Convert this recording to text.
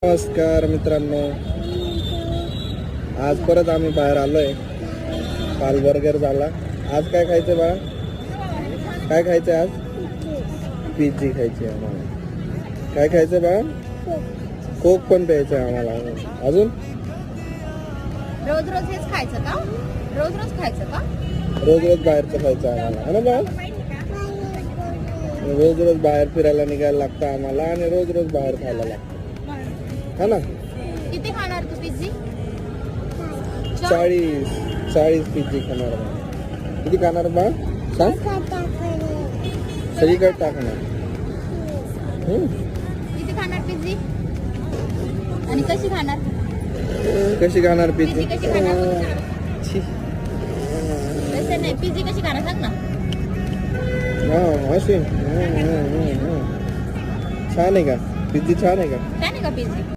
नमस्कार मित्रांनो, आज परत आम्ही बाहेर आलोय. काल बर्गर झाला. आज काय खायचं बाळा? काय खायचं आज? पिझ्झी खायची आम्हाला. काय खायचं बाळा? कोक पण प्यायचं आम्हाला. अजून रोज रोज हेच खायचं का? रोज रोज खायचं का? रोज रोज बाहेरचं खायचं आम्हाला, है ना बाळा? रोज रोज बाहेर फिरायला निघायला लागतं आम्हाला आणि रोज रोज बाहेर खायला लागतं, है ना? किती खाणार तू पिझ्झी? 40 पिझ्झी खाणार बा. किती खाणार बा? सांग. सगळीकडे टाकणार. किती खाणार पिझ्झी? आणि कशी खाणार? कशी खाणार पिझ्झी? कशी खाणार? तसं नाही, पिझ्झी कशी खाणार सांग ना. अशी छान आहे का पिझ्झी? छान आहे का? काय नाही का पिझ्झी?